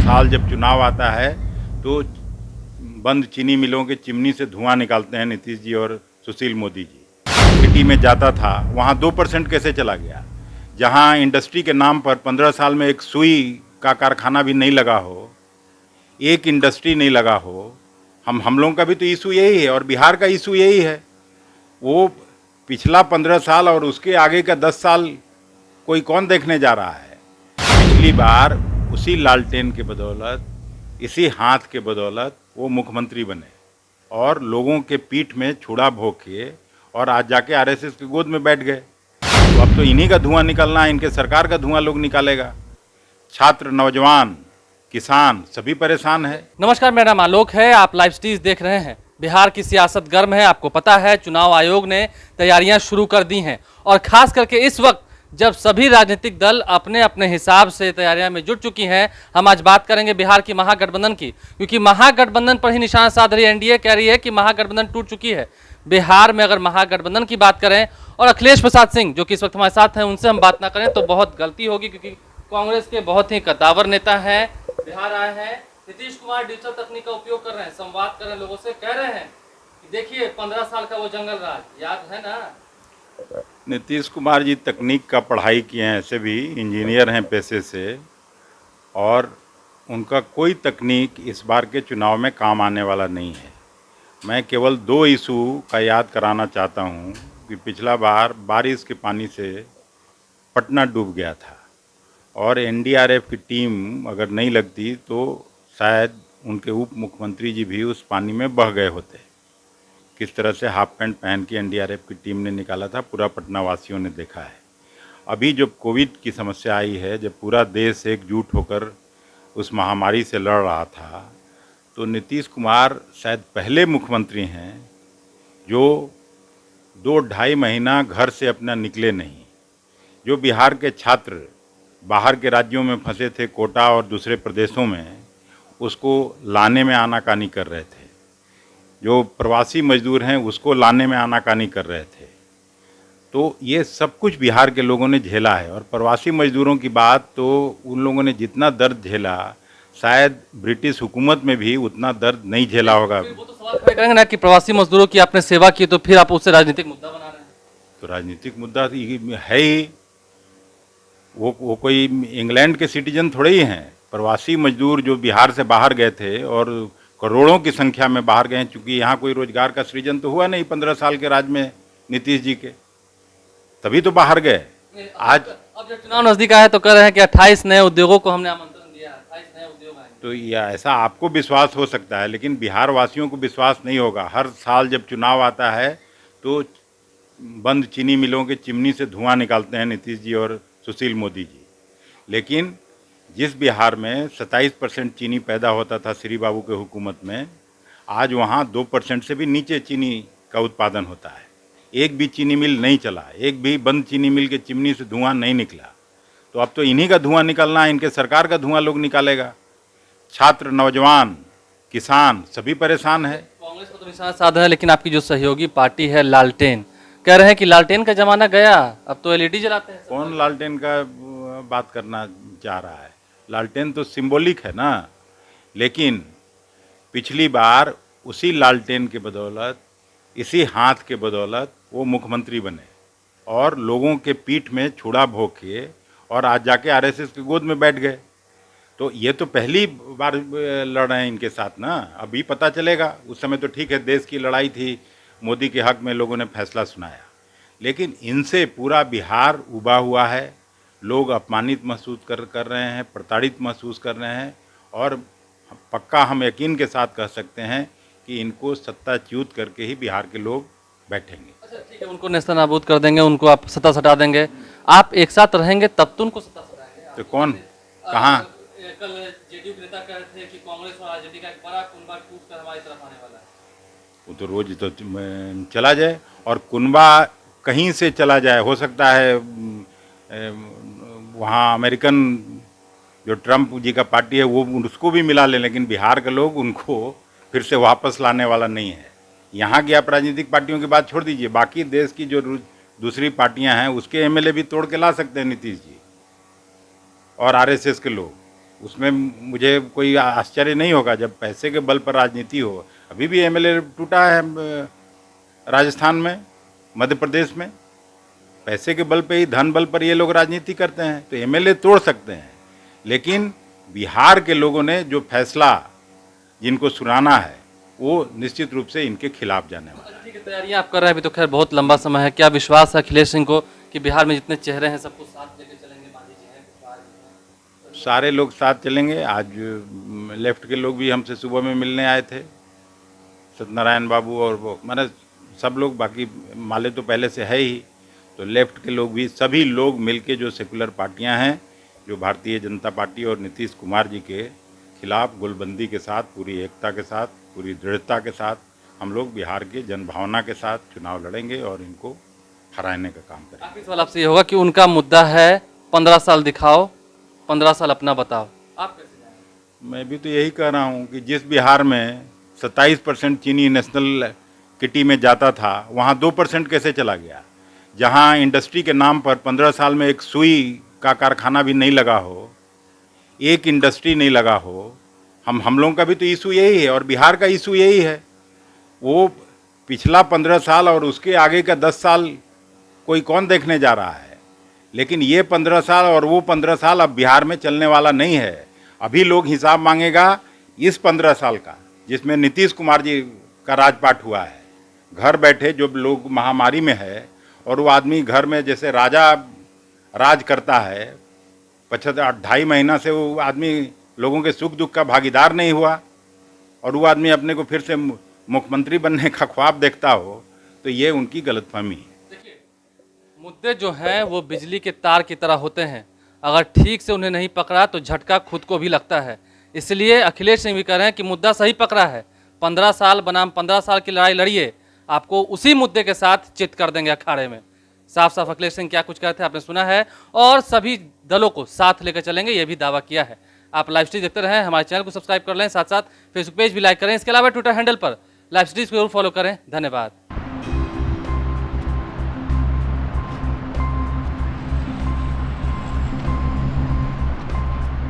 साल जब चुनाव आता है तो बंद चीनी मिलों के चिमनी से धुआं निकालते हैं नीतीश जी और सुशील मोदी जी। सिटी में जाता था, वहाँ 2% कैसे चला गया? जहाँ इंडस्ट्री के नाम पर 15 साल में एक सुई का कारखाना भी नहीं लगा हो, एक इंडस्ट्री नहीं लगा हो। हम लोगों का भी तो इशू यही है और बिहार का इशू यही है। वो पिछला 15 साल और उसके आगे का 10 साल कोई कौन देखने जा रहा है? पिछली बार उसी लालटेन के बदौलत, इसी हाथ के बदौलत वो मुख्यमंत्री बने और लोगों के पीठ में छुरा भोंक के और आज जाके आरएसएस की गोद में बैठ गए। तो अब तो इन्हीं का धुआं निकलना है, इनके सरकार का धुआं लोग निकालेगा। छात्र, नौजवान, किसान सभी परेशान है। नमस्कार, मेरा नाम आलोक है। आप लाइव स्टीज देख रहे हैं। बिहार की सियासत गर्म है। आपको पता है चुनाव आयोग ने तैयारियां शुरू कर दी हैं और खास करके इस वक्त जब सभी राजनीतिक दल अपने अपने हिसाब से तैयारियां में जुट चुकी हैं। हम आज बात करेंगे बिहार की महागठबंधन की, क्योंकि महागठबंधन पर ही निशाना साध रही एनडीए कह रही है कि महागठबंधन टूट चुकी है। बिहार में अगर महागठबंधन की बात करें और अखिलेश प्रसाद सिंह जो कि इस वक्त हमारे साथ हैं उनसे हम बात ना करें तो बहुत गलती होगी, क्योंकि कांग्रेस के बहुत ही कद्दावर नेता हैं, बिहार आए हैं। नीतीश कुमार डिजिटल तकनीक का उपयोग कर रहे हैं, संवाद कर रहे हैं, लोगों से कह रहे हैं कि देखिए 15 साल का वो जंगल राज याद है ना। नीतीश कुमार जी तकनीक का पढ़ाई किए हैं, ऐसे भी इंजीनियर हैं पेशे से, और उनका कोई तकनीक इस बार के चुनाव में काम आने वाला नहीं है। मैं केवल 2 इशू का याद कराना चाहता हूँ कि पिछला बार बारिश के पानी से पटना डूब गया था और एनडीआरएफ की टीम अगर नहीं लगती तो शायद उनके उप मुख्यमंत्री जी भी उस पानी में बह गए होते। किस तरह से हाफ पैंट पहन के एनडीआरएफ की टीम ने निकाला था, पूरा पटना वासियों ने देखा है। अभी जब कोविड की समस्या आई है, जब पूरा देश एकजुट होकर उस महामारी से लड़ रहा था, तो नीतीश कुमार शायद पहले मुख्यमंत्री हैं जो 2-2.5 महीना घर से अपना निकले नहीं। जो बिहार के छात्र बाहर के राज्यों में फंसे थे, कोटा और दूसरे प्रदेशों में, उसको लाने में आनाकानी कर रहे थे। जो प्रवासी मजदूर हैं उसको लाने में आनाकानी कर रहे थे। तो ये सब कुछ बिहार के लोगों ने झेला है। और प्रवासी मजदूरों की बात, तो उन लोगों ने जितना दर्द झेला शायद ब्रिटिश हुकूमत में भी उतना दर्द नहीं झेला होगा। वो तो सवाल खड़े करेंगे ना कि प्रवासी मजदूरों की आपने सेवा की तो फिर आप उससे राजनीतिक मुद्दा बना रहे हैं। तो राजनीतिक मुद्दा है ही। वो कोई इंग्लैंड के सिटीजन थोड़े ही हैं। प्रवासी मजदूर जो बिहार से बाहर गए थे और करोड़ों की संख्या में बाहर गए, चूँकि यहाँ कोई रोजगार का सृजन तो हुआ नहीं 15 साल के राज में नीतीश जी के, तभी तो बाहर गए। आज अब जब चुनाव नजदीक आया तो कह रहे हैं कि 28 नए उद्योगों को हमने आमंत्रण दिया, 28 नए उद्योग आएंगे। तो या ऐसा आपको विश्वास हो सकता है, लेकिन बिहार वासियों को विश्वास नहीं होगा। हर साल जब चुनाव आता है तो बंद चीनी मिलों के चिमनी से धुआं निकालते हैं नीतीश जी और सुशील मोदी जी। लेकिन जिस बिहार में 27% चीनी पैदा होता था श्री बाबू के हुकूमत में, आज वहाँ 2% से भी नीचे चीनी का उत्पादन होता है। एक भी चीनी मिल नहीं चला, एक भी बंद चीनी मिल के चिमनी से धुआं नहीं निकला। तो अब तो इन्हीं का धुआं निकलना है, इनके सरकार का धुआं लोग निकालेगा। छात्र, नौजवान, किसान सभी परेशान है। कांग्रेस को तो निशाना साधा है, लेकिन आपकी जो सहयोगी पार्टी है लालटेन, कह रहे हैं कि लालटेन का जमाना गया, अब तो एलईडी जलाते हैं। कौन लालटेन का बात करना चाह रहा है? लालटेन तो सिंबॉलिक है ना। लेकिन पिछली बार उसी लालटेन के बदौलत, इसी हाथ के बदौलत वो मुख्यमंत्री बने और लोगों के पीठ में छुरा भोंक के और आज जाके आरएसएस की गोद में बैठ गए। तो ये तो पहली बार लड़ रहे हैं इनके साथ ना। अभी पता चलेगा। उस समय तो ठीक है, देश की लड़ाई थी, मोदी के हक में लोगों ने फैसला सुनाया, लेकिन इनसे पूरा बिहार उबा हुआ है। लोग अपमानित महसूस कर रहे हैं, प्रताड़ित महसूस कर रहे हैं, और पक्का हम यकीन के साथ कह सकते हैं कि इनको सत्ताच्युत करके ही बिहार के लोग बैठेंगे। अच्छा ठीक है, उनको नेस्तनाबूद कर देंगे, उनको आप सत्ता सटा देंगे। आप एक साथ रहेंगे तब तो उनको सत्ता सटाएंगे। तो कौन कहाँ? कल जेडीयू के नेता कह रहे थे कि कांग्रेस और आरजेडी का एक बड़ा कुनबा टूट कर हमारी तरफ आने वाला है। वो तो रोज तो चला जाए, और कुनबा कहीं से चला जाए। हो सकता है वहाँ अमेरिकन जो ट्रम्प जी का पार्टी है वो उसको भी मिला ले, लेकिन बिहार के लोग उनको फिर से वापस लाने वाला नहीं है। यहाँ की आप राजनीतिक पार्टियों की बात छोड़ दीजिए, बाकी देश की जो दूसरी पार्टियां हैं उसके एमएलए भी तोड़ के ला सकते हैं नीतीश जी और आरएसएस के लोग। उसमें मुझे कोई आश्चर्य नहीं होगा जब पैसे के बल पर राजनीति हो। अभी भी एमएलए टूटा है राजस्थान में, मध्य प्रदेश में, पैसे के बल पे ही, धन बल पर ये लोग राजनीति करते हैं। तो एमएलए तोड़ सकते हैं, लेकिन बिहार के लोगों ने जो फैसला जिनको सुनाना है वो निश्चित रूप से इनके खिलाफ जाने वाला है। ठीक है, तैयारियां आप कर रहे हैं, अभी तो खैर बहुत लंबा समय है। क्या विश्वास है अखिलेश सिंह को कि बिहार में जितने चेहरे हैं सबको साथ लेके चलेंगे? मांझी जी हैं, कुशवाहा जी हैं। सारे लोग साथ चलेंगे। आज लेफ्ट के लोग भी हमसे सुबह में मिलने आए थे, सत्यनारायण बाबू और वो, माने सब लोग, बाकी माले तो पहले से है ही, तो लेफ्ट के लोग भी, सभी लोग मिलके जो सेकुलर पार्टियां हैं, जो भारतीय जनता पार्टी और नीतीश कुमार जी के खिलाफ गोलबंदी के साथ, पूरी एकता के साथ, पूरी दृढ़ता के साथ हम लोग बिहार के जनभावना के साथ चुनाव लड़ेंगे और इनको हराने का काम करेंगे। आखिरी सवाल आपसे ये होगा कि उनका मुद्दा है 15 साल दिखाओ, 15 साल अपना बताओ, आप कैसे जाएंगे? मैं भी तो यही कह रहा हूँ कि जिस बिहार में 27% चीनी नेशनल किटी में जाता था, वहाँ 2% कैसे चला गया? जहाँ इंडस्ट्री के नाम पर 15 साल में एक सुई का कारखाना भी नहीं लगा हो, एक इंडस्ट्री नहीं लगा हो। हम लोगों का भी तो इशू यही है और बिहार का इशू यही है। वो पिछला 15 साल और उसके आगे का 10 साल कोई कौन देखने जा रहा है? लेकिन ये 15 साल और वो 15 साल अब बिहार में चलने वाला नहीं है। अभी लोग हिसाब मांगेगा इस 15 साल का, जिसमें नीतीश कुमार जी का राजपाट हुआ है। घर बैठे जो लोग महामारी में है और वो आदमी घर में जैसे राजा राज करता है, 2.5 महीना से वो आदमी लोगों के सुख दुख का भागीदार नहीं हुआ और वो आदमी अपने को फिर से मुख्यमंत्री बनने का ख्वाब देखता हो, तो ये उनकी गलतफहमी है। देखिए, मुद्दे जो हैं वो बिजली के तार की तरह होते हैं, अगर ठीक से उन्हें नहीं पकड़ा तो झटका खुद को भी लगता है। इसलिए अखिलेश सिंह भी कह रहे हैं कि मुद्दा सही पकड़ा है, 15 साल बनाम 15 साल की लड़ाई लड़िए, आपको उसी मुद्दे के साथ चित कर देंगे अखाड़े में। साफ साफ अखिलेश सिंह क्या कुछ कहते हैं आपने सुना है, और सभी दलों को साथ लेकर चलेंगे ये भी दावा किया है। आप लाइव स्ट्रीम देखते रहें, हमारे चैनल को सब्सक्राइब कर लें, साथ साथ फेसबुक पेज भी लाइक करें, इसके अलावा ट्विटर हैंडल पर लाइव स्ट्रीम को जरूर फॉलो करें। धन्यवाद।